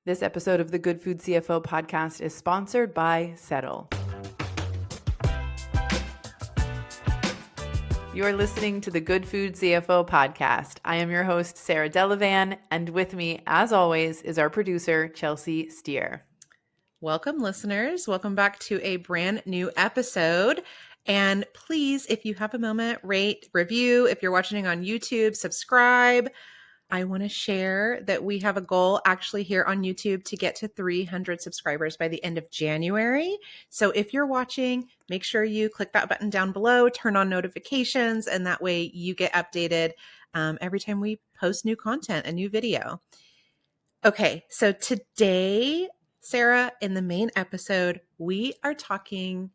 This episode of the Good Food CFO podcast is sponsored by Settle. You're listening to the Good Food CFO podcast. I am your host, Sarah Delavan, and with me, as always, is our producer, Chelsea Steer. Welcome, listeners. Welcome back to a brand new episode. And please, if you have a moment, rate, review. If you're watching on YouTube, subscribe. I want to share that we have a goal actually here on YouTube to get to 300 subscribers by the end of January. So if you're watching, make sure you click that button down below, turn on notifications, and that way you get updated every time we post new content, a new video. Okay, so today, Sarah, in the main episode, we are talking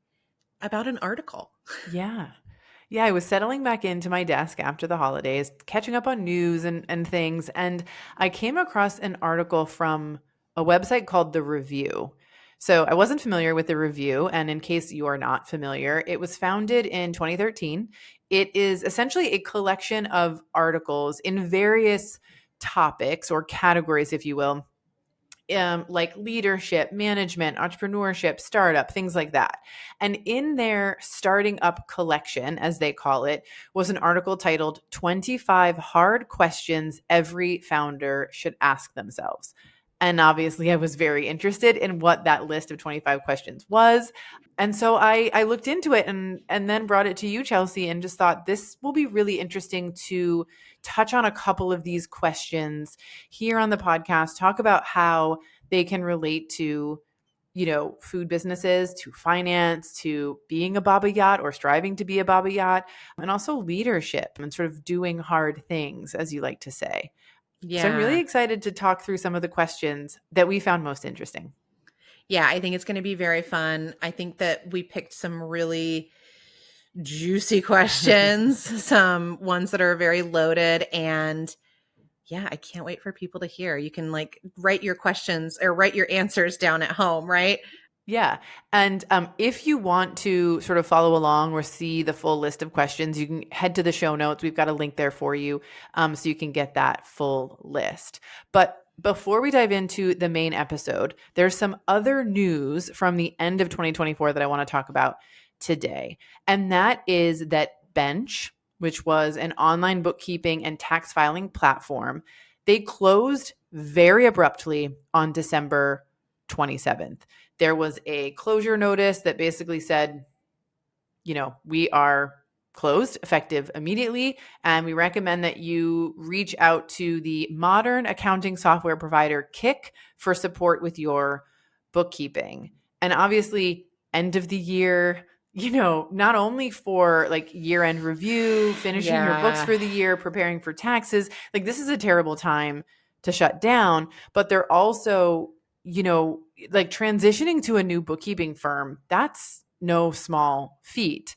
about an article. Yeah, I was settling back into my desk after the holidays, catching up on news and things, and I came across an article from a website called The Review. So I wasn't familiar with The Review, and in case you are not familiar, it was founded in 2013. It is essentially a collection of articles in various topics or categories, if you will, like leadership, management, entrepreneurship, startup, things like that. And in their starting up collection, as they call it, was an article titled 25 Hard Questions Every Founder Should Ask Themselves. And obviously, I was very interested in what that list of 25 questions was. And so I looked into it and then brought it to you, Chelsea, and just thought this will be really interesting to touch on a couple of these questions here on the podcast, talk about how they can relate to, food businesses, to finance, to being a Baba Yacht or striving to be a Baba Yacht, and also leadership and sort of doing hard things, as you like to say. Yeah. So I'm really excited to talk through some of the questions that we found most interesting. Yeah, I think it's going to be very fun. I think that we picked some really juicy questions, some ones that are very loaded, and yeah, I can't wait for people to hear. You can write your questions or write your answers down at home, right? Yeah. And if you want to sort of follow along or see the full list of questions, you can head to the show notes. We've got a link there for you so you can get that full list. But before we dive into the main episode, there's some other news from the end of 2024 that I want to talk about today. And that is that Bench, which was an online bookkeeping and tax filing platform, they closed very abruptly on December 27th. There was a closure notice that basically said, we are closed effective immediately, and we recommend that you reach out to the modern accounting software provider Kik for support with your bookkeeping. And obviously, end of the year, not only for like year-end review, finishing your books for the year, preparing for taxes, like this is a terrible time to shut down, but they're also like transitioning to a new bookkeeping firm, that's no small feat.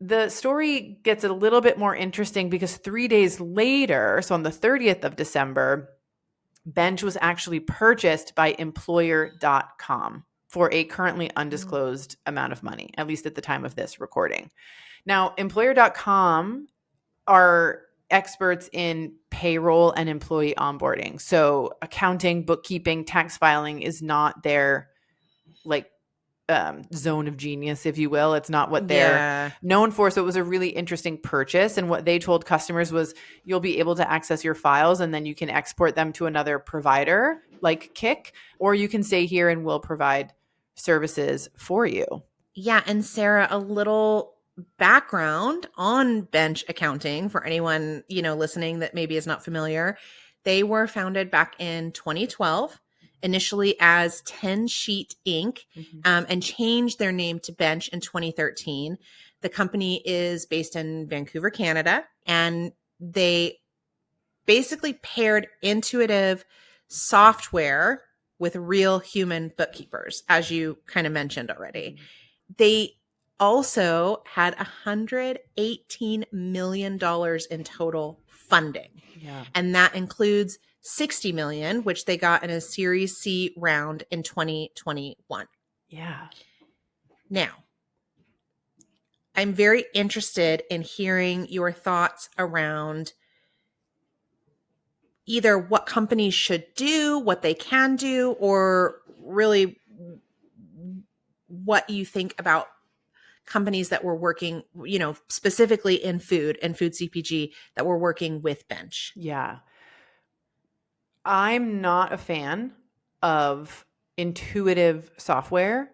The story gets a little bit more interesting because 3 days later, so on the 30th of December, Bench was actually purchased by Employer.com for a currently undisclosed amount of money, at least at the time of this recording. Now, Employer.com are experts in payroll and employee onboarding. So accounting, bookkeeping, tax filing is not their zone of genius, if you will. It's not what they're known for. So it was a really interesting purchase. And what they told customers was you'll be able to access your files and then you can export them to another provider like Kik, or you can stay here and we'll provide services for you. Yeah. And Sarah, a little background on Bench Accounting for anyone, listening that maybe is not familiar. They were founded back in 2012, initially as 10 Sheet Inc., and changed their name to Bench in 2013. The company is based in Vancouver, Canada, and they basically paired intuitive software with real human bookkeepers, as you kind of mentioned already. They also had $118 million in total funding. Yeah. And that includes $60 million, which they got in a Series C round in 2021. Yeah. Now, I'm very interested in hearing your thoughts around, either what companies should do, what they can do, or really what you think about companies that were working, specifically in food and food CPG that were working with Bench. Yeah. I'm not a fan of intuitive software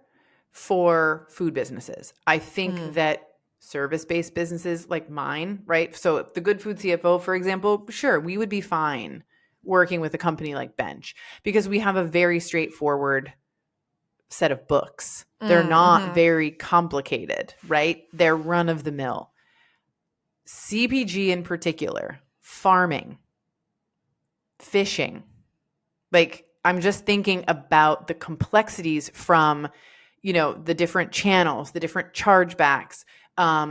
for food businesses. I think that service-based businesses like mine, right? So the Good Food CFO, for example, sure, we would be fine working with a company like Bench because we have a very straightforward set of books. They're not very complicated, right? They're run of the mill. CPG in particular, farming, fishing, like I'm just thinking about the complexities from, the different channels, the different chargebacks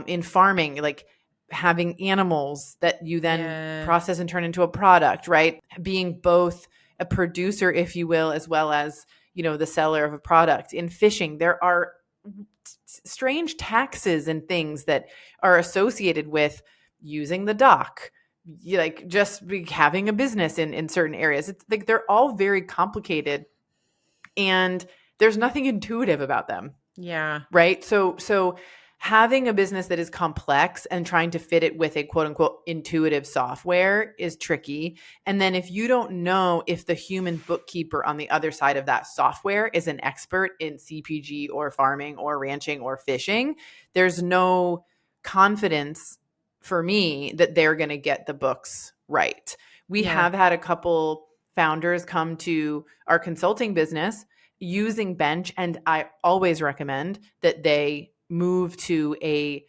in farming, like having animals that you then process and turn into a product, right? Being both a producer, if you will, as well as, the seller of a product. In fishing, there are strange taxes and things that are associated with using the dock, like just having a business in certain areas. It's like they're all very complicated and there's nothing intuitive about them. Yeah. Right. So having a business that is complex and trying to fit it with a quote unquote intuitive software is tricky. And then if you don't know if the human bookkeeper on the other side of that software is an expert in CPG or farming or ranching or fishing, there's no confidence for me that they're going to get the books right. We have had a couple founders come to our consulting business using Bench, and I always recommend that they move to a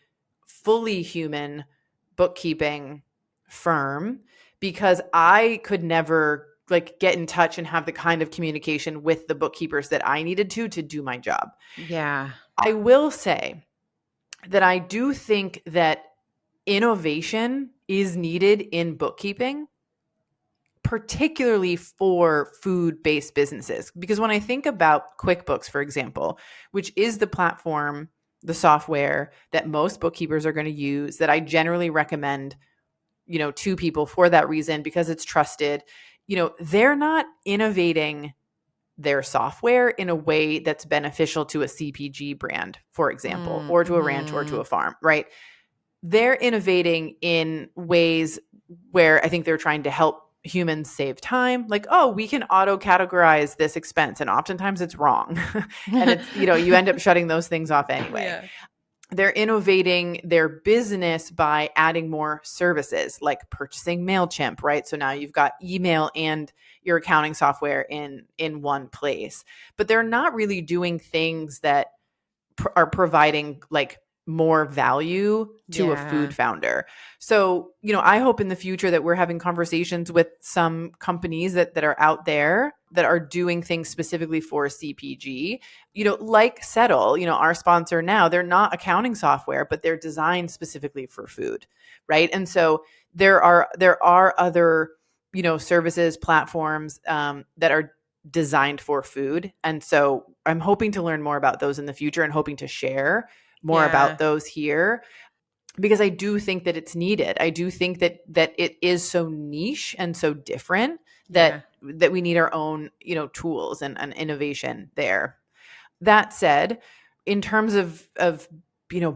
fully human bookkeeping firm because I could never get in touch and have the kind of communication with the bookkeepers that I needed to do my job. Yeah. I will say that I do think that innovation is needed in bookkeeping, particularly for food-based businesses. Because when I think about QuickBooks, for example, which is the platform, the software that most bookkeepers are going to use, that I generally recommend, to people for that reason, because it's trusted, they're not innovating their software in a way that's beneficial to a CPG brand, for example, or to a ranch or to a farm, right? They're innovating in ways where I think they're trying to help humans save time. Like, oh, we can auto categorize this expense. And oftentimes it's wrong. And it's, you end up shutting those things off anyway. Yeah. They're innovating their business by adding more services like purchasing MailChimp, right? So now you've got email and your accounting software in one place. But they're not really doing things that are providing more value to a food founder. So, I hope in the future that we're having conversations with some companies that are out there that are doing things specifically for CPG, like Settle, our sponsor now, they're not accounting software, but they're designed specifically for food, right? And so there are other, services, platforms that are designed for food. And so I'm hoping to learn more about those in the future and hoping to share more about those here, because I do think that it's needed. I do think that it is so niche and so different that we need our own, tools and innovation there. That said, in terms of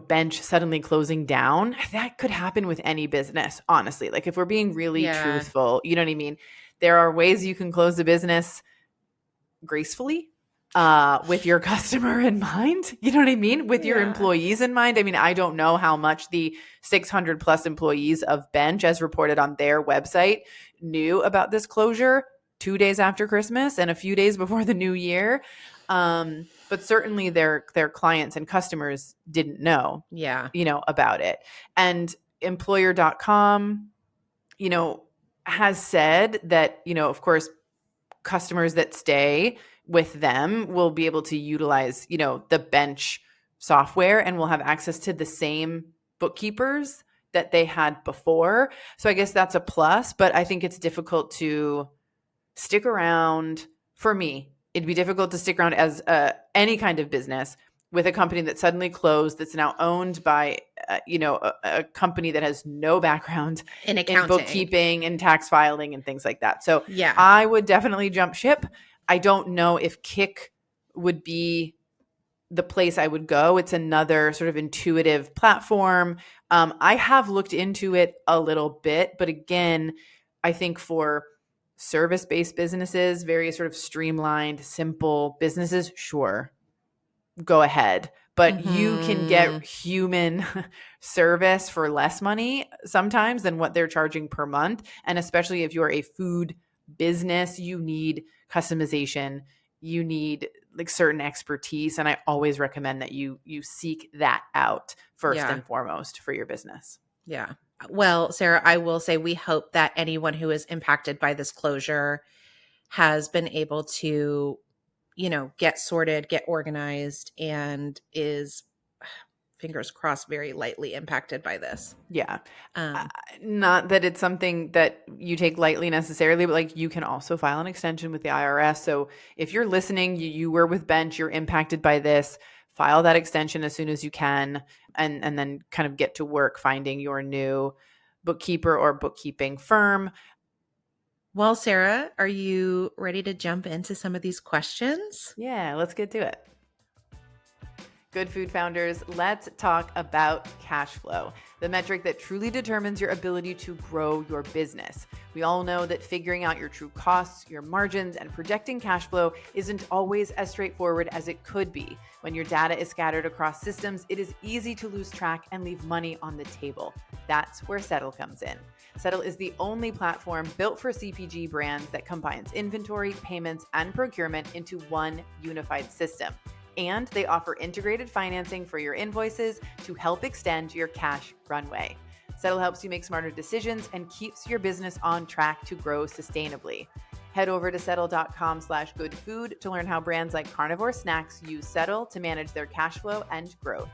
Bench suddenly closing down, that could happen with any business, honestly. Like if we're being really truthful, you know what I mean? There are ways you can close the business gracefully, with your customer in mind, you know what I mean? With your employees in mind. I mean, I don't know how much the 600 plus employees of Bench, as reported on their website, knew about this closure 2 days after Christmas and a few days before the new year. But certainly their clients and customers didn't know, about it. And employer.com, has said that, of course, customers that stay with them will be able to utilize, the Bench software and will have access to the same bookkeepers that they had before. So I guess that's a plus, but I think it's difficult to stick around. For me, it'd be difficult to stick around as any kind of business with a company that suddenly closed, that's now owned by a company that has no background In in accounting. bookkeeping and tax filing and things like that. So Yeah. I would definitely jump ship. I don't know if Kik would be the place I would go. It's another sort of intuitive platform. I have looked into it a little bit, but again, I think for service-based businesses, very sort of streamlined, simple businesses, sure, go ahead. But you can get human service for less money sometimes than what they're charging per month. And especially if you're a food business, you need customization, you need like certain expertise. And I always recommend that you seek that out first and foremost for your business. Yeah. Well, Sarah, I will say we hope that anyone who is impacted by this closure has been able to, get sorted, get organized, and is, fingers crossed, very lightly impacted by this. Yeah. Not that it's something that you take lightly necessarily, but like you can also file an extension with the IRS. So if you're listening, you were with Bench, you're impacted by this, file that extension as soon as you can, and then kind of get to work finding your new bookkeeper or bookkeeping firm. Well, Sarah, are you ready to jump into some of these questions? Yeah, let's get to it. Good Food Founders, let's talk about cash flow, the metric that truly determines your ability to grow your business. We all know that figuring out your true costs, your margins, and projecting cash flow isn't always as straightforward as it could be. When your data is scattered across systems, it is easy to lose track and leave money on the table. That's where Settle comes in. Settle is the only platform built for CPG brands that combines inventory, payments, and procurement into one unified system. And they offer integrated financing for your invoices to help extend your cash runway. Settle helps you make smarter decisions and keeps your business on track to grow sustainably. Head over to settle.com/goodfood to learn how brands like Carnivore Snacks use Settle to manage their cash flow and growth.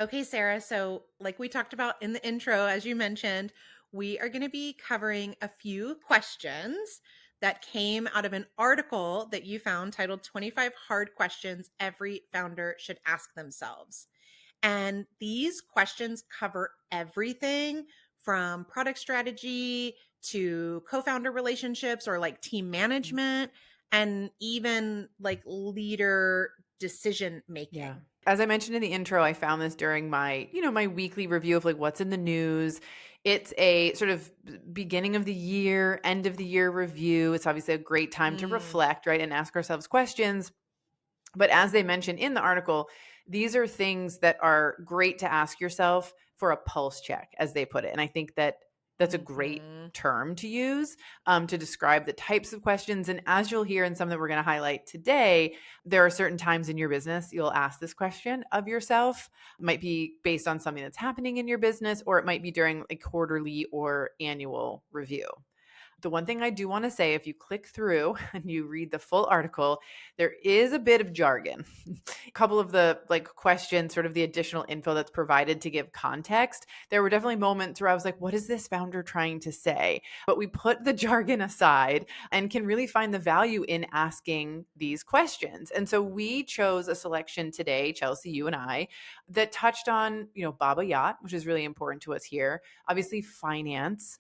Okay, Sarah. So, like we talked about in the intro, as you mentioned, we are going to be covering a few questions that came out of an article that you found titled 25 Hard Questions Every Founder Should Ask Themselves. And these questions cover everything from product strategy to co-founder relationships or like team management and even like leader decision making. Yeah. As I mentioned in the intro, I found this during my, my weekly review of like what's in the news. It's a sort of beginning of the year, end of the year review. It's obviously a great time to reflect, right? And ask ourselves questions. But as they mentioned in the article, these are things that are great to ask yourself for a pulse check, as they put it. And I think that that's a great term to use to describe the types of questions. And as you'll hear in some that we're going to highlight today, there are certain times in your business you'll ask this question of yourself. It might be based on something that's happening in your business, or it might be during a quarterly or annual review. The one thing I do want to say, if you click through and you read the full article, there is a bit of jargon. A couple of the questions, sort of the additional info that's provided to give context. There were definitely moments where I was like, what is this founder trying to say? But we put the jargon aside and can really find the value in asking these questions. And so we chose a selection today, Chelsea, you and I, that touched on, Baba Yacht, which is really important to us here. Obviously, finance,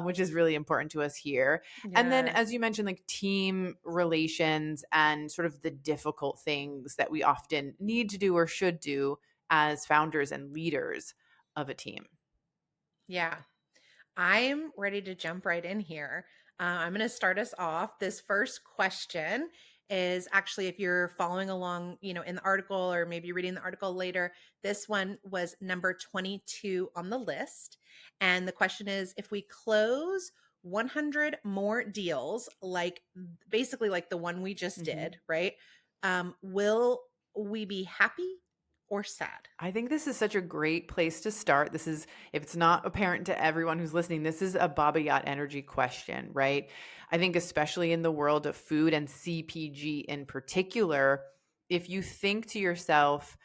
which is really important to us here. Yeah. And then, as you mentioned, like team relations and sort of the difficult things that we often need to do or should do as founders and leaders of a team. Yeah, I'm ready to jump right in here. I'm going to start us off. This first question is actually, if you're following along, in the article or maybe reading the article later, this one was number 22 on the list. And the question is, if we close 100 more deals, basically like the one we just did, right? Will we be happy or sad? I think this is such a great place to start. This is, if it's not apparent to everyone who's listening, this is a Baba Yacht energy question, right? I think especially in the world of food and CPG in particular, if you think to yourself,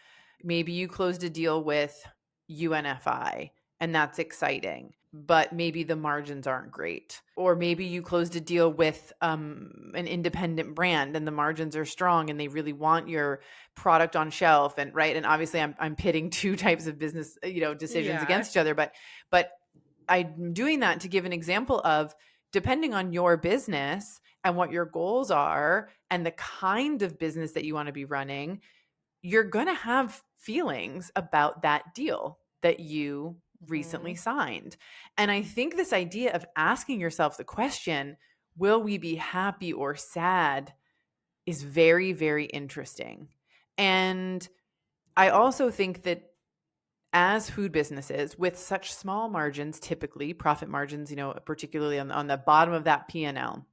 maybe you closed a deal with UNFI and that's exciting. but maybe the margins aren't great. Or maybe you closed a deal with an independent brand and the margins are strong and they really want your product on shelf. And right. And obviously I'm pitting two types of business, decisions Yeah. against each other, but I'm doing that to give an example of, depending on your business and what your goals are and the kind of business that you want to be running, you're going to have feelings about that deal that you recently Mhm. signed. And I think this idea of asking yourself the question, will we be happy or sad, is very, very interesting. And I also think that as food businesses with such small margins, typically profit margins, particularly on the bottom of that P&L,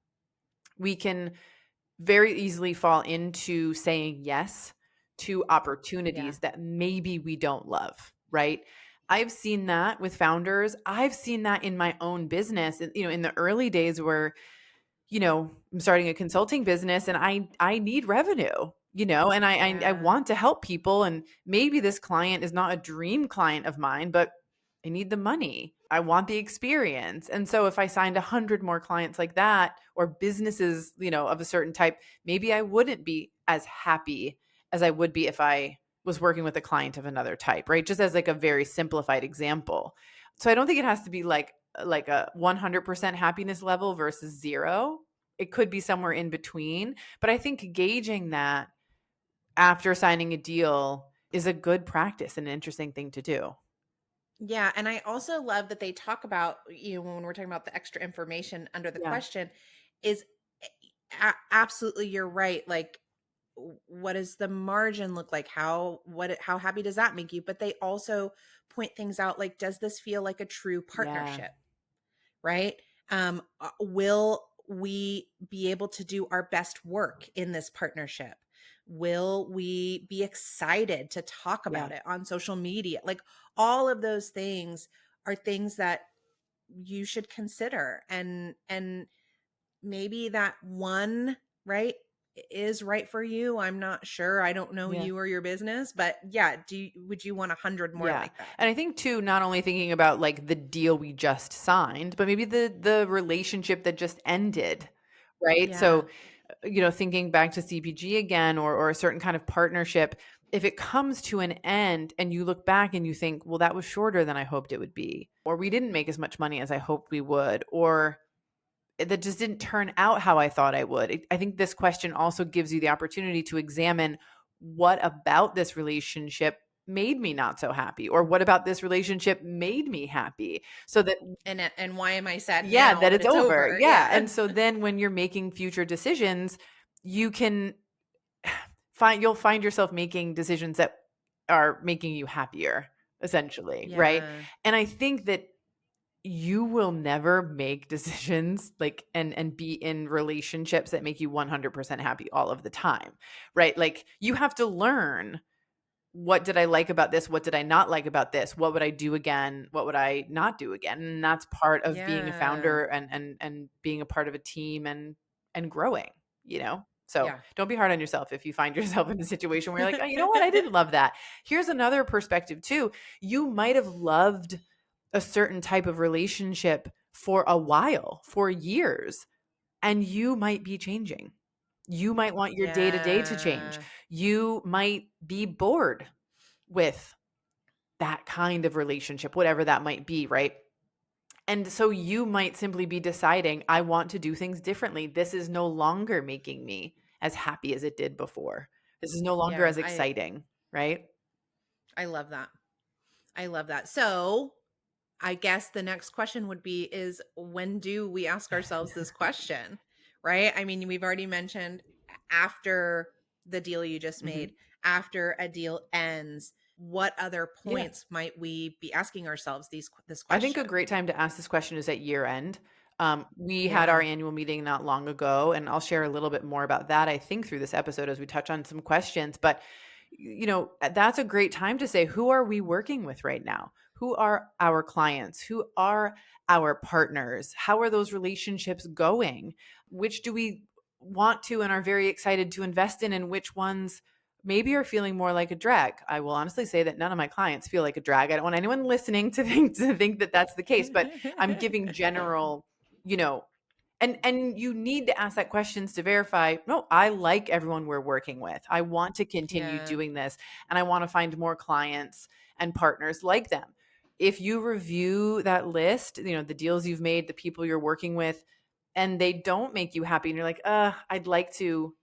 we can very easily fall into saying yes to Yeah. opportunities that maybe we don't love, right? I've seen that with founders. I've seen that in my own business, in the early days where, I'm starting a consulting business and I need revenue, and I Yeah. want to help people. And maybe this client is not a dream client of mine, but I need the money. I want the experience. And so if I signed 100 more clients like that, or businesses, of a certain type, maybe I wouldn't be as happy as I would be if I was working with a client of another type, right? Just as like a very simplified example. So I don't think it has to be like a 100% happiness level versus zero. It could be somewhere in between, but I think gauging that after signing a deal is a good practice and an interesting thing to do. Yeah, and I also love that they talk about, when we're talking about the extra information under the Yeah. question is absolutely you're right. Like what does the margin look like? How happy does that make you? But they also point things out like, does this feel like a true Yeah. partnership? Right? Will we be able to do our best work in this partnership? Will we be excited to talk Yeah. about it on social media? Like all of those things are things that you should consider, and maybe that one, right, is right for you. I'm not sure. I don't know Yeah. you or your business, but yeah, would you want 100 more Yeah. like that? And I think too, not only thinking about like the deal we just signed, but maybe the relationship that just ended, right? Yeah. So, thinking back to CPG again, or a certain kind of partnership, if it comes to an end and you look back and you think, well, that was shorter than I hoped it would be, or we didn't make as much money as I hoped we would, or that just didn't turn out how I thought I would. I think this question also gives you the opportunity to examine, what about this relationship made me not so happy, or what about this relationship made me happy, so that, And why am I sad yeah, now that that it's it's over. over? Yeah. Yeah. And so then when you're making future decisions, you can you'll find yourself making decisions that are making you happier, essentially, right? Yeah. And I think that you will never make decisions like and be in relationships that make you 100% happy all of the time, right? Like you have to learn, what did I like about this, what did I not like about this, what would I do again, what would I not do again. And that's part of being a Yeah. founder and being a part of a team and growing, so Yeah. don't be hard on yourself if you find yourself in a situation where you're like, oh, you know what, I didn't love that. Here's another perspective too. You might have loved a certain type of relationship for a while, for years, and you might be changing. You might want your day to day to change. Yeah. You might be bored with that kind of relationship, whatever that might be, right? And so you might simply be deciding, I want to do things differently. This is no longer making me as happy as it did before. This is no longer Yeah. as exciting, right? I love that. I love that. So I guess the next question would be is when do we ask ourselves this question? Right? I mean, we've already mentioned after the deal you just Hmm. made, after a deal ends, what other Yeah. points might we be asking ourselves this I think a question? great time to ask this question is at year end. We had our Yeah. annual meeting not long ago, and I'll share a little bit more about that, I think, through this episode as we touch on some questions. But, that's a great time to say, who are we working with right now? Who are our clients? Who are our partners? How are those relationships going? Which do we want to and are very excited to invest in, and which ones maybe are feeling more like a drag. I will honestly say that none of my clients feel like a drag. I don't want anyone listening to think that that's the case, but I'm giving general, you know, and you need to ask that questions to verify, no, I like everyone we're working with. I want to continue Yeah. doing this and I want to find more clients and partners like them. If you review that list, the deals you've made, the people you're working with, and they don't make you happy and you're like, I'd like to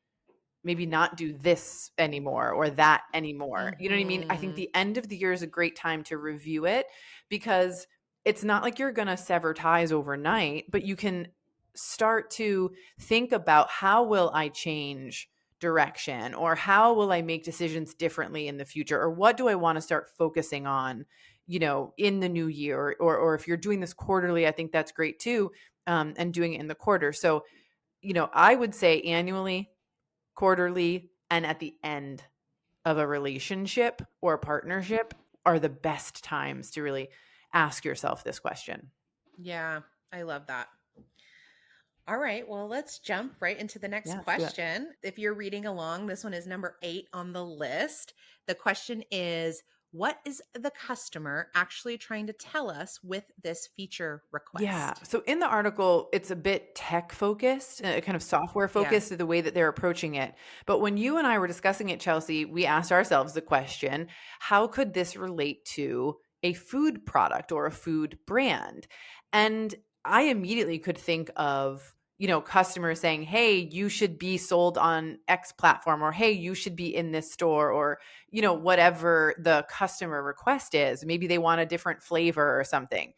maybe not do this anymore or that anymore. You know what I mean? I think Mhm. the end of the year is a great time to review it because it's not like you're going to sever ties overnight, but you can start to think about, how will I change direction, or how will I make decisions differently in the future, or what do I want to start focusing on, in the new year, or if you're doing this quarterly, I think that's great too. And doing it in the quarter. So, I would say annually, quarterly, and at the end of a relationship or partnership are the best times to really ask yourself this question. Yeah, I love that. All right, well, let's jump right into the next Yeah, let's do it. question. If you're reading along, this one is number 8 on the list. The question is, what is the customer actually trying to tell us with this feature Yeah. request? So in the article, it's a bit tech focused, kind of software Yeah. focused, the way that they're approaching it. But when you and I were discussing it, Chelsea, we asked ourselves the question, how could this relate to a food product or a food brand? And I immediately could think of, customers saying, hey, you should be sold on X platform, or hey, you should be in this store, or, whatever the customer request is. Maybe they want a different flavor or something.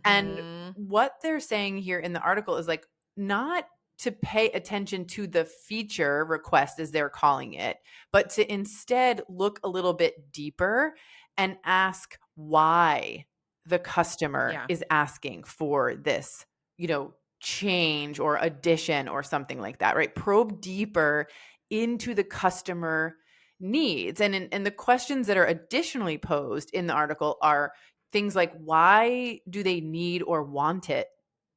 And Mhm. what they're saying here in the article is like, not to pay attention to the feature request, as they're calling it, but to instead look a little bit deeper and ask why the customer Yeah. is asking for this, change or addition or something like that, right? Probe deeper into the customer needs. And the questions that are additionally posed in the article are things like, why do they need or want it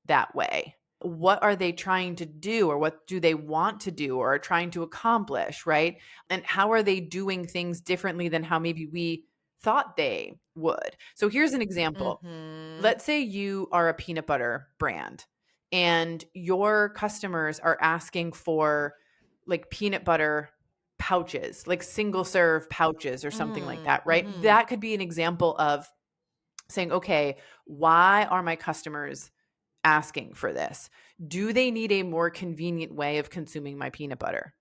that way? What are they trying to do, or what do they want to do or are trying to accomplish, right? And how are they doing things differently than how maybe we thought they would? So here's an example. Mhm. Let's say you are a peanut butter brand and your customers are asking for like peanut butter pouches, like single serve pouches or something like Mm. that, right? Mhm. That could be an example of saying, okay, why are my customers asking for this? Do they need a more convenient way of consuming my peanut butter?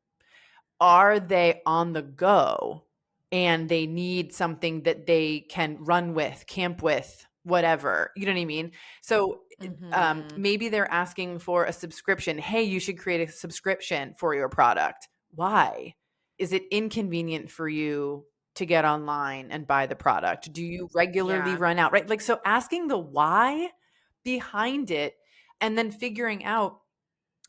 Are they on the go and they need something that they can run with, camp with, whatever? You know what I mean? So Mhm. maybe they're asking for a subscription. Hey, you should create a subscription for your product. Why? Is it inconvenient for you to get online and buy the product? Do you regularly Yeah. run out? Right? Like, so asking the why behind it and then figuring out,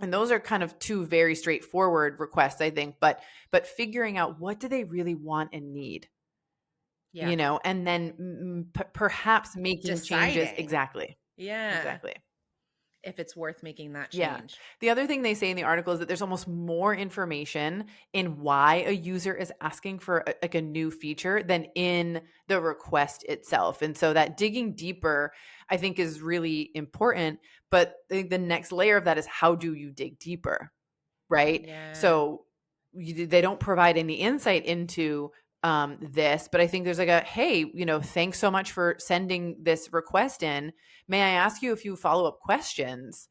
and those are kind of two very straightforward requests, I think, but figuring out, what do they really want and need, Yeah. and then perhaps making changes. Deciding. Exactly. Yeah. Exactly. If it's worth making that Yeah. change. The other thing they say in the article is that there's almost more information in why a user is asking for like a new feature than in the request itself. And so that digging deeper, I think, is really important. But I think the next layer of that is, how do you dig deeper? Right? Yeah. So they don't provide any insight into this, but I think there's like a, hey, thanks so much for sending this request in. May I ask you a few follow up questions?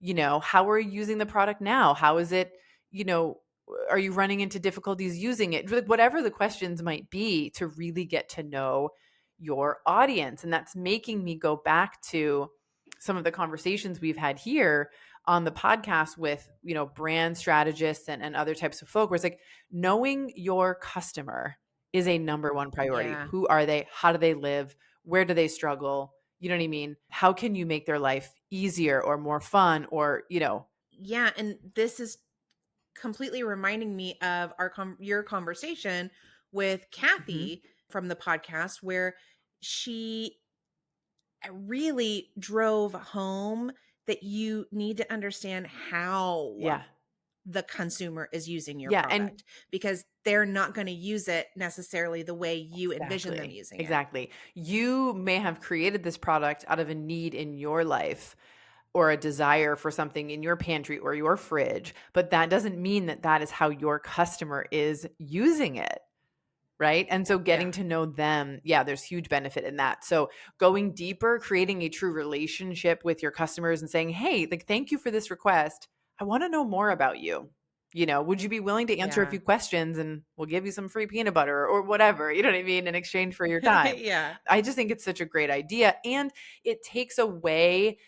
How are you using the product now? How is it, you know, are you running into difficulties using it? Like, whatever the questions might be, to really get to know your audience. And that's making me go back to some of the conversations we've had here on the podcast with, brand strategists and other types of folk, where it's like, knowing your customer is a number one priority. Yeah. Who are they? How do they live? Where do they struggle? You know what I mean? How can you make their life easier or more fun, or, Yeah, and this is completely reminding me of your conversation with Mhm. Kathy from the podcast, where she really drove home that you need to understand how Yeah. the consumer is using your Yeah, and product, because they're not going to use it necessarily the way you envision them exactly. using it. Exactly. You may have created this product out of a need in your life or a desire for something in your pantry or your fridge, but that doesn't mean that that is how your customer is using it. Right. And so Yeah. getting to know them, yeah, there's huge benefit in that. So going deeper, creating a true relationship with your customers and saying, hey, like, thank you for this request. I want to know more about you. Would you be willing to answer a Yeah. few questions and we'll give you some free peanut butter or whatever, you know what I mean, in exchange for your time? Yeah. I just think it's such a great idea. And it takes away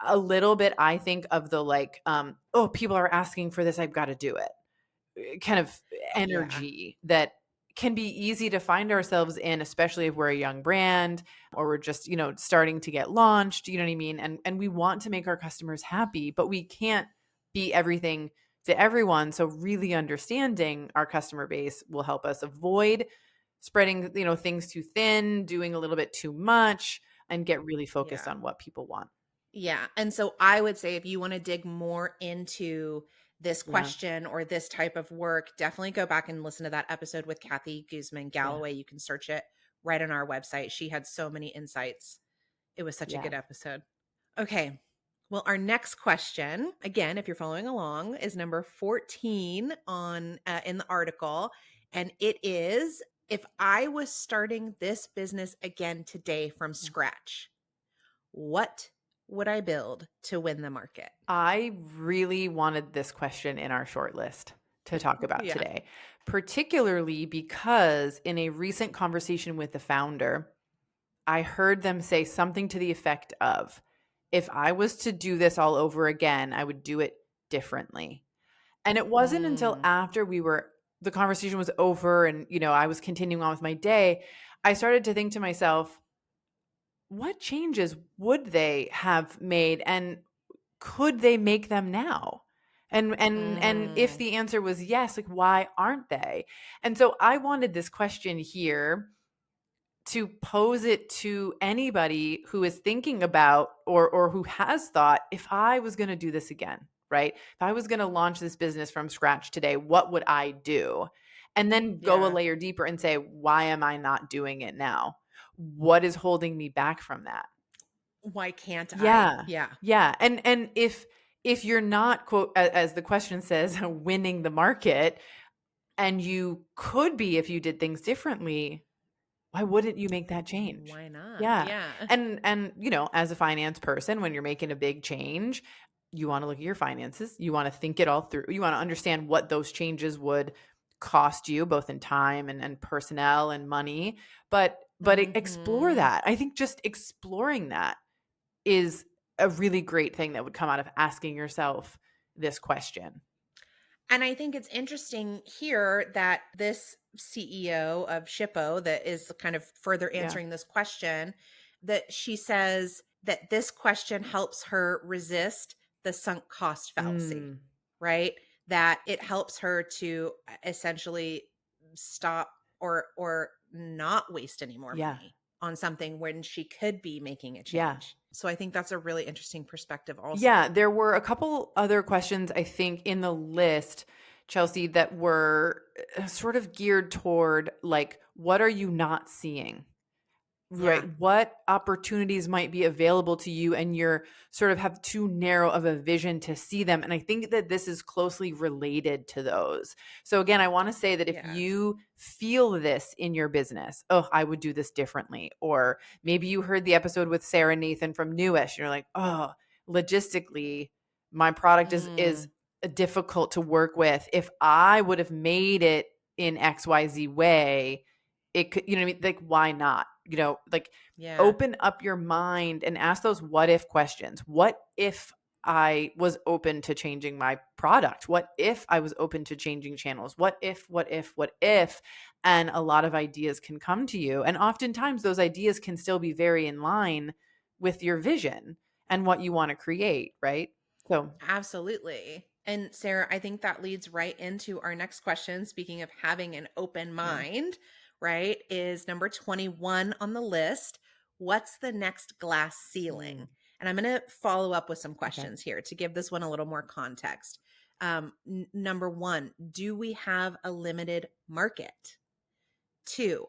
a little bit, I think, of the like, oh, people are asking for this, I've got to do it kind of Yeah. energy that can be easy to find ourselves in, especially if we're a young brand or we're just, starting to get launched, you know what I mean? And we want to make our customers happy, but we can't be everything to everyone. So really understanding our customer base will help us avoid spreading, things too thin, doing a little bit too much, and get really focused Yeah. on what people want. Yeah. And so I would say if you want to dig more into this Yeah. question or this type of work, definitely go back and listen to that episode with Kathy Guzman Yeah. Galloway. You can search it right on our website. She had so many insights. It was such a Yeah. good episode. Okay. Well, our next question, again, if you're following along, is number 14 on in the article, and it is: if I was starting this business again today from scratch, what would I build to win the market? I really wanted this question in our short list to talk about Yeah. today, particularly because in a recent conversation with the founder, I heard them say something to the effect of, if I was to do this all over again, I would do it differently. And it wasn't until Mm, after the conversation was over and, I was continuing on with my day, I started to think to myself, what changes would they have made? And could they make them now? And if mm, the answer was yes, like, why aren't they? And so I wanted this question here to pose it to anybody who is thinking about or who has thought, if I was going to do this again, right? If I was going to launch this business from scratch today, what would I do? And then go a yeah. layer deeper and say, why am I not doing it now? What is holding me back from that? Why can't I? Yeah. Yeah. Yeah. And if you're not, quote, as the question says, winning the market, and you could be if you did things differently, why wouldn't you make that change? Why not? Yeah. Yeah. And as a finance person, when you're making a big change, you want to look at your finances. You want to think it all through. You want to understand what those changes would cost you, both in time and personnel and money. But explore Hmm. that. I think just exploring that is a really great thing that would come out of asking yourself this question. And I think it's interesting here that this CEO of Shippo that is kind of further Yeah. answering this question, that she says that this question helps her resist the sunk cost fallacy, Mm, right? That it helps her to essentially stop or not waste any more yeah. money on something when she could be making a Yeah. change. So I think that's a really interesting perspective Yeah, also. there were a couple other questions, I think, in the list, Chelsea, that were sort of geared toward like, what are you not seeing? Right. Yeah. What opportunities might be available to you, and you're sort of have too narrow of a vision to see them. And I think that this is closely related to those. So again, I want to say that if Yeah. you feel this in your business, oh, I would do this differently. Or maybe you heard the episode with Sarah Nathan from Newish, and you're like, oh, logistically, my product is Mm. difficult to work with. If I would have made it in XYZ way, it could, you know what I mean? Like, why not? Like, Yeah. open up your mind and ask those what if questions. What if I was open to changing my product? What if I was open to changing channels? What if, what if, what if? And a lot of ideas can come to you. And oftentimes those ideas can still be very in line with your vision and what you want to create, right? So, Absolutely. And Sarah, I think that leads right into our next question. Speaking of having an open yeah. mind, right, is number 21 on the list. What's the next glass Mm, ceiling? And I'm going to follow up with some okay. questions here to give this one a little more context. Number one, do we have a limited market? Two,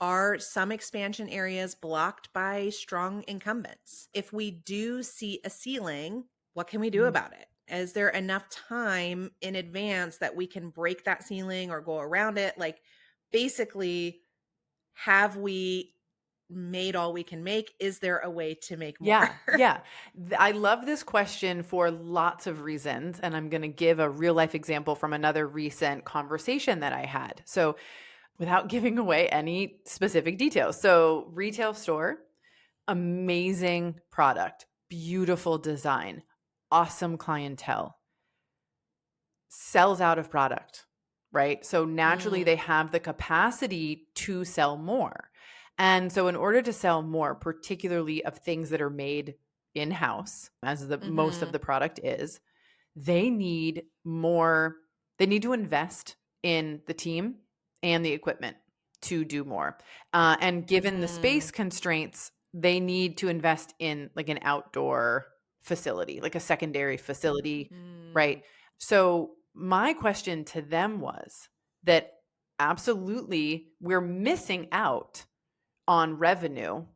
are some expansion areas blocked by strong incumbents? If we do see a ceiling, what can we do Mm. about it? Is there enough time in advance that we can break that ceiling or go around it? Like, basically, have we made all we can make? Is there a way to make more? Yeah, yeah. I love this question for lots of reasons. And I'm going to give a real life example from another recent conversation that I had. So, without giving away any specific details. So, retail store, amazing product, beautiful design, awesome clientele, sells out of product, right? So naturally, they Mm, have the capacity to sell more. And so, in order to sell more, particularly of things that are made in house, as the most of mm-hmm, the product is, they need more, they need to invest in the team and the equipment to do more. And given the mm-hmm, space constraints, they need to invest in like an outdoor facility, like a secondary facility, mm, right? So, my question to them was that absolutely we're missing out on revenue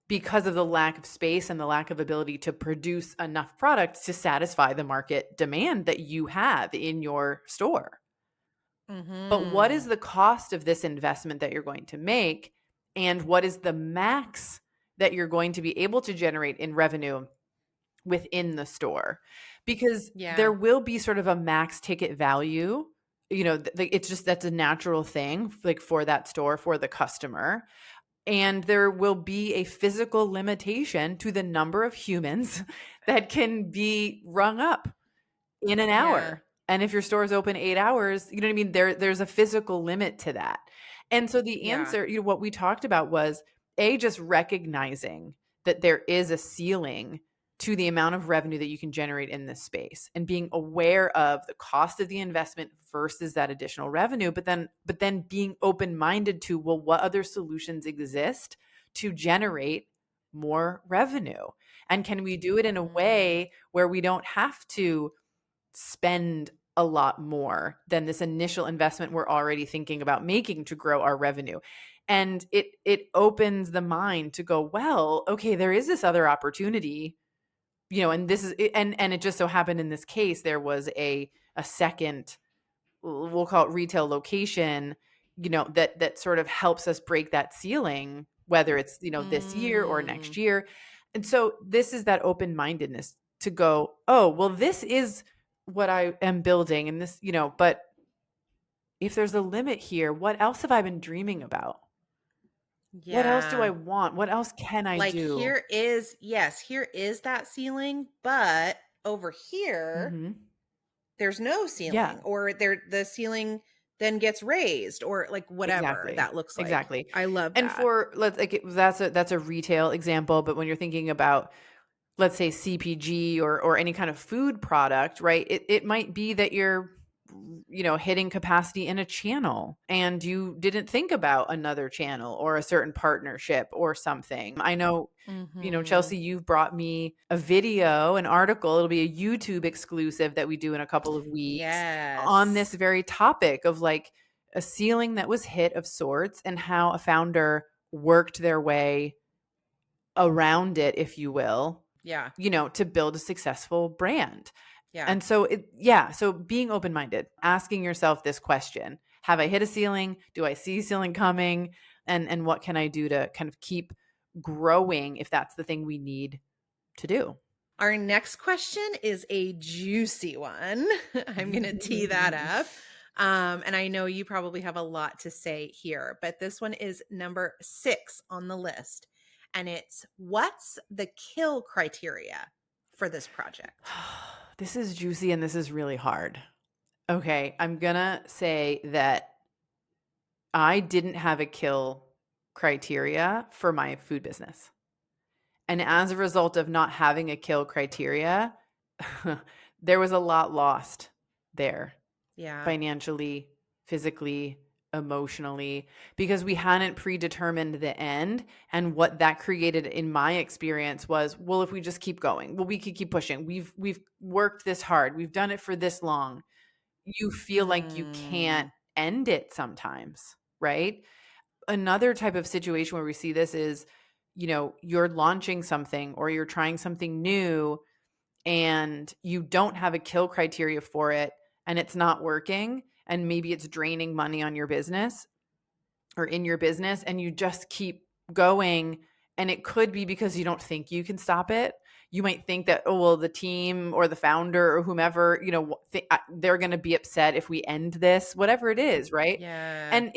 because of the lack of space and the lack of ability to produce enough product to satisfy the market demand that you have in your store. But what mm-hmm. is the cost of this investment that you're going to make? And what is the max that you're going to be able to generate in revenue within the store? Because there Yeah. will be sort of a max ticket value. It's just that's a natural thing, like for that store, for the customer. And there will be a physical limitation to the number of humans that can be rung up in an Yeah. hour. And if your store is open 8 hours, you know what I mean? There's a physical limit to that. And so the Yeah. answer, what we talked about was just recognizing that there is a ceiling to the amount of revenue that you can generate in this space and being aware of the cost of the investment versus that additional revenue, but then being open-minded to, well, what other solutions exist to generate more revenue? And can we do it in a Mm, way where we don't have to spend a lot more than this initial investment we're already thinking about making to grow our revenue? And it opens the mind to go, well, okay, there is this other opportunity, and this is and it just so happened in this case there was a second, we'll call it retail location, that sort of helps us break that ceiling, whether it's this year or next mm. year. And so this is that open-mindedness to go, oh, well, this is what I am building, and this, but if there's a limit here, what else have I been dreaming about? What else do I Yeah. want? What else can I Like, do? here is that ceiling, but over here Hmm. there's no Yeah. ceiling, or the ceiling then gets raised, or like whatever Exactly. that looks like. Exactly. I love And that. for let's like that's a retail example, but when you're thinking about, let's say, CPG or any kind of food product, right? It might be that you're hitting capacity in a channel and you didn't think about another channel or a certain partnership or something. I know, Mhm. Chelsea, you've brought me a video, an article. It'll be a YouTube exclusive that we do in a couple of weeks on this Yes. very topic of like a ceiling that was hit of sorts and how a founder worked their way around it, if you will, Yeah. to build a successful brand. Yeah. And so so being open-minded, asking yourself this question: have I hit a ceiling? Do I see a ceiling coming? And what can I do to kind of keep growing if that's the thing we need to do? Our next question is a juicy one. I'm going to tee that up. And I know you probably have a lot to say here, but this one is number 6 on the list. And it's, what's the kill criteria for this project? This is juicy and this is really hard. Okay, I'm gonna say that I didn't have a kill criteria for my food business. And as a result of not having a kill criteria, there was a lot lost there, Yeah. financially, physically. emotionally because we hadn't predetermined the end. And what that created in my experience was, well, if we just keep going, well, we could keep pushing. We've worked this hard. We've done it for this long. You feel like you can't Mm, end it sometimes, right? Another type of situation where we see this is, you're launching something or you're trying something new and you don't have a kill criteria for it and it's not working and maybe it's draining money on your business or in your business and you just keep going, and it could be because you don't think you can stop it. You might think that, oh well, the team or the founder or whomever, they're going to be upset if we end this, whatever it is, right? yeah. And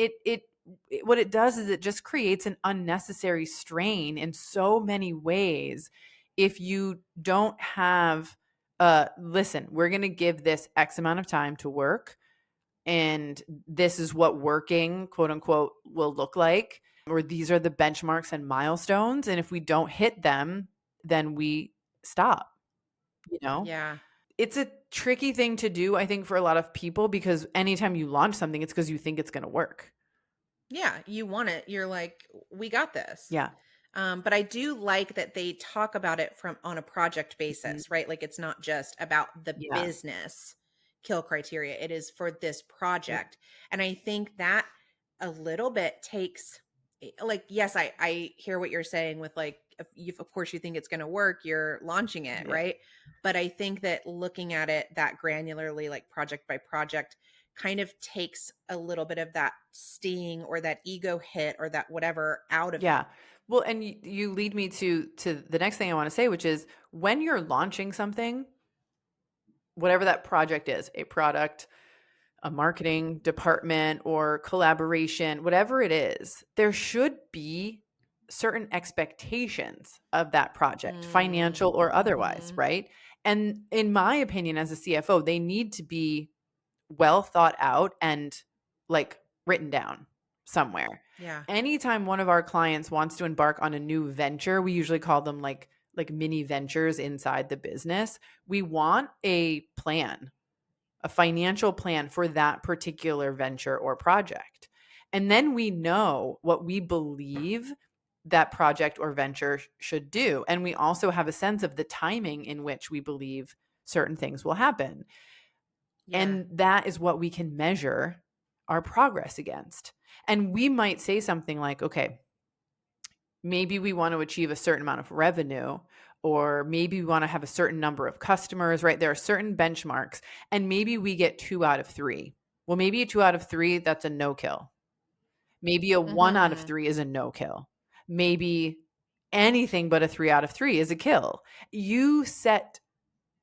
what it does is it just creates an unnecessary strain in so many ways. If you don't have listen, we're going to give this X amount of time to work, and this is what working, quote unquote, will look like, or these are the benchmarks and milestones, and if we don't hit them, then we stop. you know Yeah. it's a tricky thing to do, I think, for a lot of people, because anytime you launch something, it's because you think it's going to work. Yeah, you want it. You're like, we got this. Yeah. But I do like that they talk about it from on a project Mhm. basis, right? Like it's not just about the Yeah. business kill criteria. It is for this Yeah. project. And I think that a little bit takes like, yes, I hear what you're saying with like if of course you think it's gonna work, you're launching it, Yeah. right? But I think that looking at it that granularly, like project by project, kind of takes a little bit of that sting or that ego hit or that whatever out of it. Yeah. Well, and you lead me to the next thing I want to say, which is when you're launching something, whatever that project is, a product, a marketing department, or collaboration, whatever it is, there should be certain expectations of that project, Mm, financial or otherwise, mhm. right? And in my opinion, as a CFO, they need to be well thought out and like written down somewhere. Yeah. Anytime one of our clients wants to embark on a new venture, we usually call them like mini ventures inside the business. We want a plan, a financial plan for that particular venture or project. And then we know what we believe that project or venture should do. And we also have a sense of the timing in which we believe certain things will happen. Yeah. And that is what we can measure our progress against. And we might say something like, okay, maybe we want to achieve a certain amount of revenue, or maybe we want to have a certain number of customers, right? There are certain benchmarks, and maybe we get 2 out of 3. Well, maybe a 2 out of 3, that's a no kill. Maybe a 1 out of Mhm. 3 is a no kill. Maybe anything but a 3 out of 3 is a kill. You set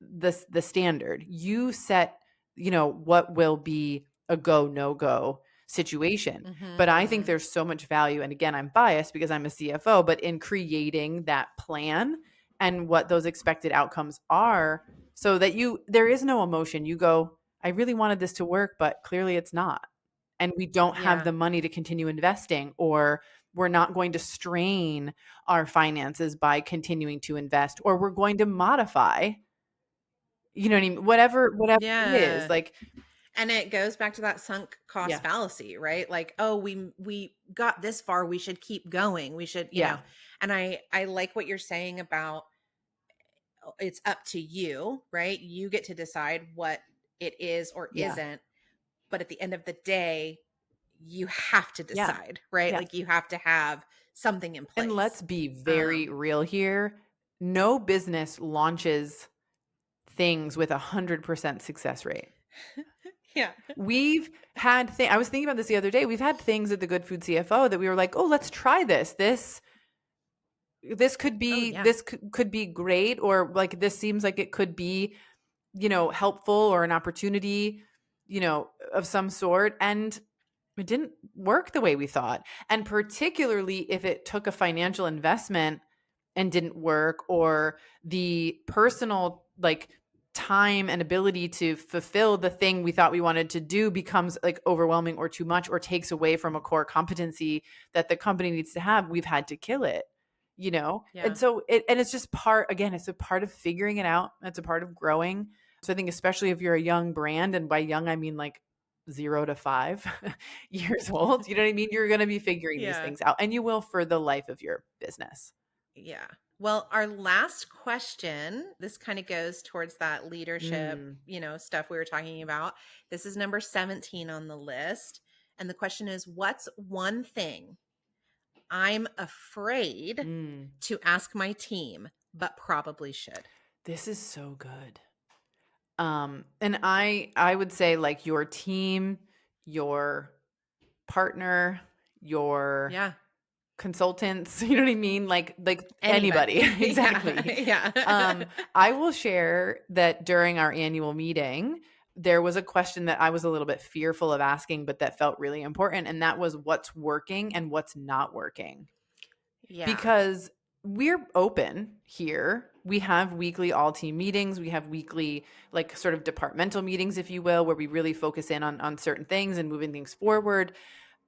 the standard. You set, what will be a go no go situation. But I think Mhm. there's so much value, and again, I'm biased because I'm a CFO, but in creating that plan and what those expected outcomes are, so that there is no emotion. You go, I really wanted this to work, but clearly it's not. And we don't have Yeah. the money to continue investing, or we're not going to strain our finances by continuing to invest, or we're going to modify, you know what I mean? Whatever it is, Yeah. like, And it goes back to that sunk cost yeah, fallacy, right? Like, oh, we got this far, we should keep going. We should, yeah, and I like what you're saying about it's up to you, right? You get to decide what it is or yeah, isn't, but at the end of the day, you have to yeah, decide, right? yeah. Like you have to have something in And let's place. be very Um, real here. No business launches things with 100% success rate. yeah. We've had I was thinking about this the other day. We've had things at the Good Food CFO that we were like, "Oh, let's try this. This could Oh be yeah. this could be great," or like, this seems like it could be, helpful, or an opportunity, of some sort, and it didn't work the way we thought. And particularly if it took a financial investment and didn't work, or the personal, like, time and ability to fulfill the thing we thought we wanted to do becomes like overwhelming or too much, or takes away from a core competency that the company needs to have, we've had to kill it. And Yeah. so it's just again, it's a part of figuring it out. It's a part of growing. So I think, especially if you're a young brand, and by young I mean like 0 to 5 years old. You know what I mean? You're going to be figuring these Yeah. things out, and you will for the life of your business. Yeah. Well, our last question, this kind of goes towards that leadership, Mm, stuff we were talking about. This is number 17 on the list. And the question is, what's one thing I'm afraid mm. to ask my team, but probably should? This is so good. And I would say like your team, your partner, your Yeah. consultants, you know what I mean? Like anybody. Anybody. Exactly. Yeah. Yeah. I will share that during our annual meeting, there was a question that I was a little bit fearful of asking, but that felt really important. And that was what's working and what's not working. Yeah. Because we're open here. We have weekly all team meetings. We have weekly, like, sort of departmental meetings, if you will, where we really focus in on certain things and moving things forward.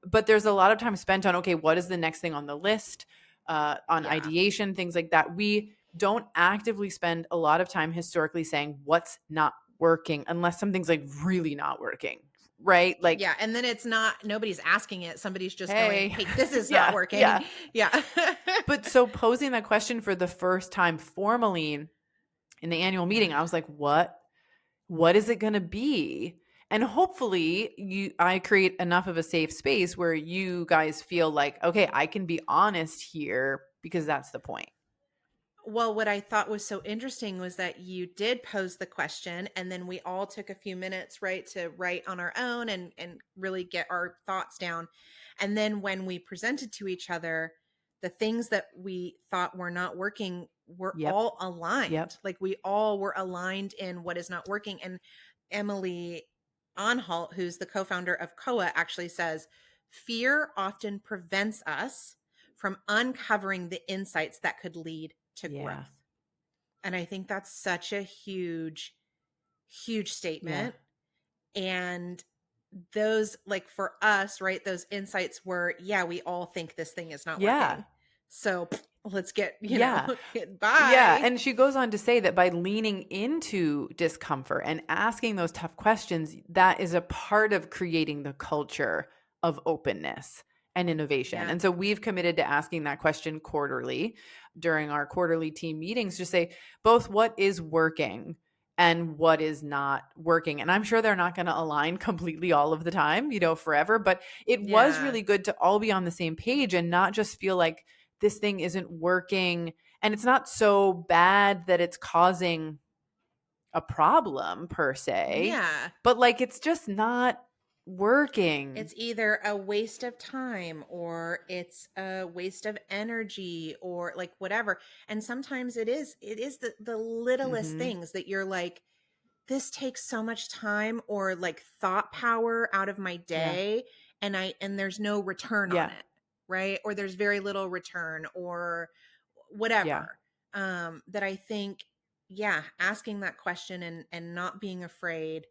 But there's a lot of time spent on, okay, what is the next thing on the list, on Yeah. ideation, things like that. We don't actively spend a lot of time historically saying what's not working unless something's like really not working, right? Like, Yeah. And then it's not, nobody's asking it. Somebody's just going, hey, hey, this is not yeah, working. yeah. Yeah. But so posing that question for the first time formally in the annual meeting, Yeah. I was like, what is it going to be? And hopefully I create enough of a safe space where you guys feel like, okay, I can be honest here, because that's the point. Well, what I thought was so interesting was that you did pose the question, and then we all took a few minutes, right, to write on our own and really get our thoughts down. And then when we presented to each other, the things that we thought were not working were Yep. all aligned. Yep. Like we all were aligned in what is not working. And Emily Anhalt, who's the co-founder of Koa, actually says, fear often prevents us from uncovering the insights that could lead to Yeah. growth. And I think that's such a huge, huge Yeah. statement. And those, like for us, right, those insights were, yeah, we all think this thing is not Yeah. working. So let's get, Yeah. get Yeah. by. And she goes on to say that by leaning into discomfort and asking those tough questions, that is a part of creating the culture of openness and innovation. Yeah. And so we've committed to asking that question quarterly during our quarterly team meetings to say both what is working and what is not working. And I'm sure they're not going to align completely all of the time, forever, but it was Yeah. really good to all be on the same page and not just feel like this thing isn't working, and it's not so bad that it's causing a problem per se, Yeah. but like it's just not working. It's either a waste of time or it's a waste of energy or like whatever. And sometimes it is the littlest Mhm. things that you're like, this takes so much time or like thought power out of my Yeah. day, and there's no return on Yeah. it, right? Or there's very little return or Yeah. whatever. That I think, yeah, asking that question and not being afraid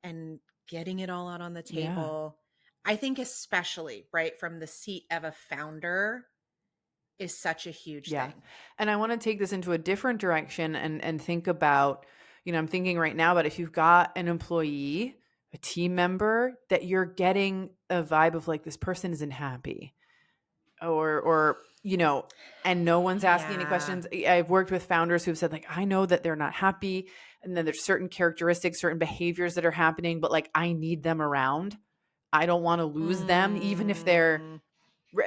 and getting it all out on the Yeah. table. I think especially, right, from the seat of a founder is such a huge Yeah. thing. And I want to take this into a different direction and think about, I'm thinking right now about if you've got an employee, a team member that you're getting a vibe of like this person isn't happy, or and no one's asking any Yeah. questions. I've worked with founders who've said like, I know that they're not happy, and then there's certain characteristics, certain behaviors that are happening, but like I need them around. I don't want to lose them, even if they're Mm,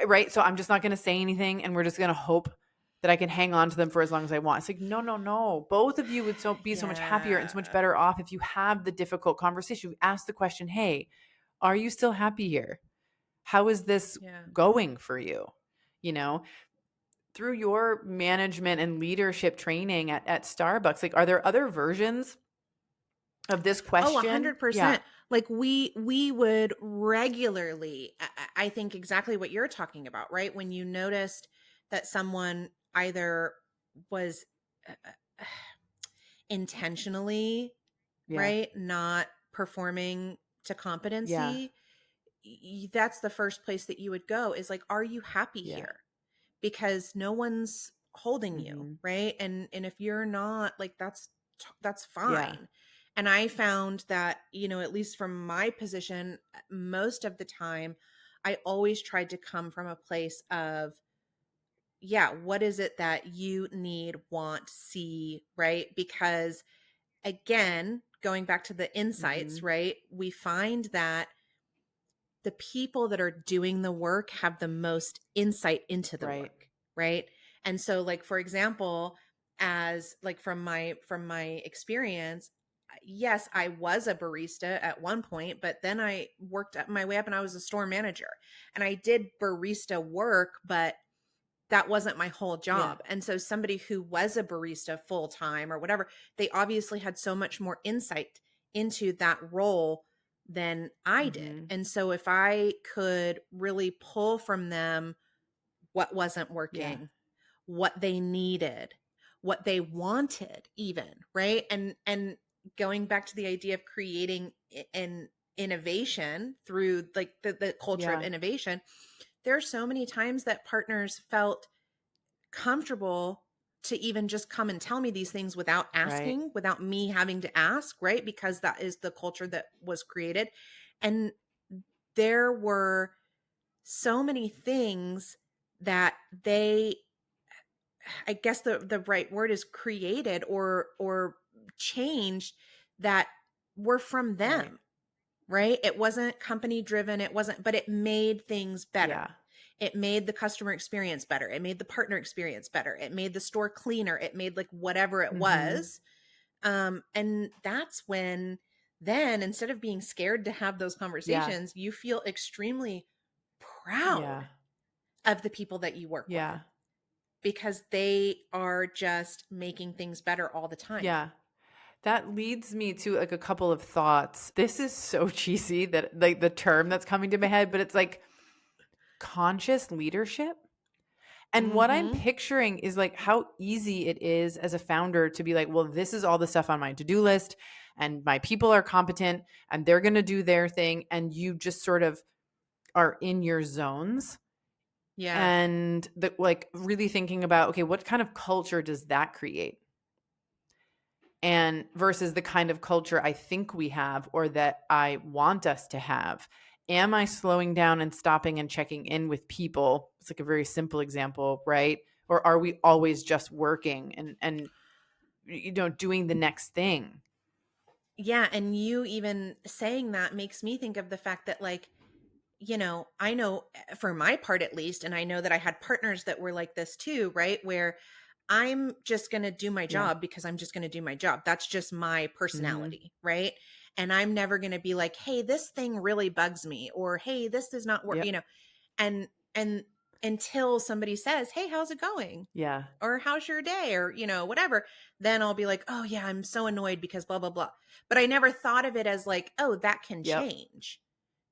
right. So I'm just not going to say anything, and we're just going to hope that I can hang on to them for as long as I want. It's like, no, no, no. Both of you would be so much happier and so much yeah. better off if you have the difficult conversation. You ask the question, hey, are you still happy here? How is this Yeah. going for you? Through your management and leadership training at Starbucks, like, are there other versions of this Oh, question? Yeah. 100%. Like we would regularly, I think exactly what you're talking about, right? When you noticed that someone either was uh, uh, intentionally, Yeah. right, not performing to Yeah. competency, that's the first place that you would go is like, are you happy Yeah. here? Because no one's holding you, Hmm. right? And if you're not, like, that's Yeah. fine. And I found that, at least from my position, most of the time, I always tried to come from a place of, yeah, what is it that you need, want, see, right? Because again, going back to the insights, Mhm. right? We find that the people that are doing the work have the most insight into the Right. work, right? And so, like, for example, as like from my experience, yes, I was a barista at one point, but then I worked up my way up and I was a store manager, and I did barista work, but that wasn't my whole Yeah. job. And so somebody who was a barista full time or whatever, they obviously had so much more insight into that role than I did. Mhm. And so if I could really pull from them what wasn't Yeah. working, what they needed, what they wanted even, right? And going back to the idea of creating an innovation through like the culture of Yeah. innovation, there are so many times that partners felt comfortable to even just come and tell me these things without Right. asking, without me having to ask, right? Because that is the culture that was created. And there were so many things that they, I guess the right word is created or changed, that were from Right. them, right? It wasn't company driven, it wasn't, but it made things better. Yeah. It made the customer experience better. It made the partner experience better. It made the store cleaner. It made like whatever it Mhm. was. And that's when, then instead of being scared to have those Yeah. conversations, you feel extremely proud Yeah. of the people that you work with Yeah. because they are just making things better all the time. Yeah. That leads me to like a couple of thoughts. This is so cheesy that like the term that's coming to my head, but it's like conscious leadership. And what I'm Mhm. picturing is like how easy it is as a founder to be like, well, this is all the stuff on my to do list, and my people are competent and they're going to do their thing. And you just sort of are in your zones Yeah. and like really thinking about, okay, what kind of culture does that create? And versus the kind of culture I think we have or that I want us to have. Am I slowing down and stopping and checking in with people? It's like a very simple example, right? Or are we always just working and doing the next thing? Yeah, and you even saying that makes me think of the fact that, like, I know, for my part at least, and I know that I had partners that were like this too, right? Where I'm just going to do my Yeah. job because I'm just going to do my job. That's just my Mhm. personality, right? And I'm never going to be like, "Hey, this thing really bugs me," or "Hey, this does not work," Yep. and until somebody says, "Hey, how's it going?" Yeah. or "How's your day?" or whatever, then I'll be like, "Oh yeah, I'm so annoyed because blah blah blah." But I never thought of it as like, "Oh, that can Yep. change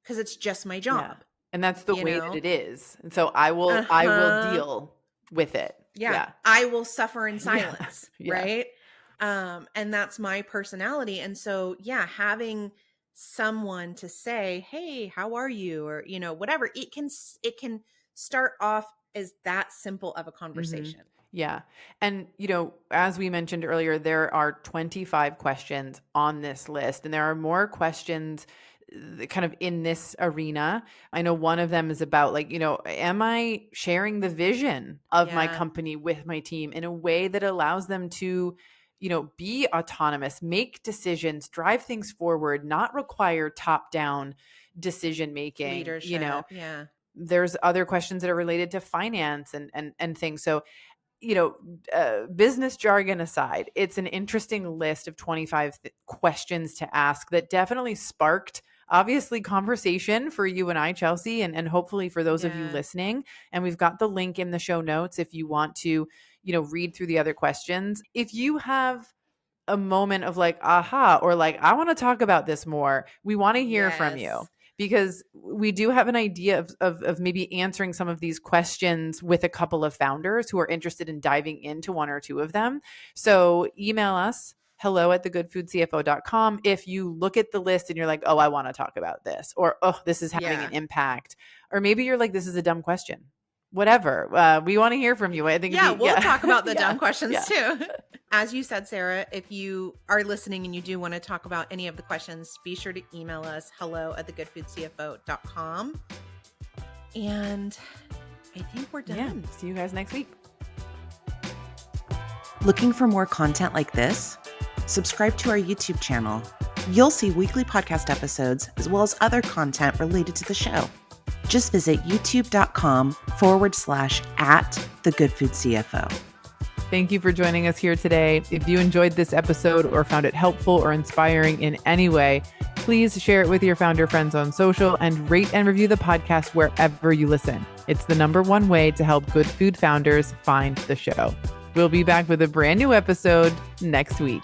because it's just my Yeah. job." And that's the You way that know? it is. And so I will Uh-huh. deal with it. Yeah, Yeah. I will suffer in Yeah. silence, Yeah. right? And that's my personality. And so, yeah, having someone to say, "Hey, how are you?" or, whatever, it can start off as that simple of a Mhm. conversation. Yeah. And, as we mentioned earlier, there are 25 questions on this list, and there are more questions kind of in this arena. I know one of them is about, like, am I sharing the vision of my Yeah. company with my team in a way that allows them to, be autonomous, make decisions, drive things forward, not require top down decision making, Leadership. Yeah. there's other questions that are related to finance and things. So, business jargon aside, it's an interesting list of 25 questions to ask that definitely sparked obviously conversation for you and I, Chelsea, and hopefully for those of you Yeah. listening. And we've got the link in the show notes if you want to, read through the other questions. If you have a moment of like aha, or like I want to talk about this more, we want to hear from you, Yes. because we do have an idea of maybe answering some of these questions with a couple of founders who are interested in diving into one or two of them. So email us hello at thegoodfoodcfo.com if you look at the list and you're like, oh, I want to talk about this, or oh, this is having Yeah. an impact, or maybe you're like, this is a dumb question. whatever. We want to hear from you. I think. We'll talk about the dumb questions Yeah. too. As you said, Sarah, if you are listening and you do want to talk about any of the questions, be sure to email us hello@thegoodfoodcfo.com. And I think we're done. Yeah. See you guys next week. Looking for more content like this? Subscribe to our YouTube channel. You'll see weekly podcast episodes as well as other content related to the show. Just visit youtube.com/@thegoodfoodcfo. Thank you for joining us here today. If you enjoyed this episode or found it helpful or inspiring in any way, please share it with your founder friends on social and rate and review the podcast wherever you listen. It's the #1 way to help good food founders find the show. We'll be back with a brand new episode next week.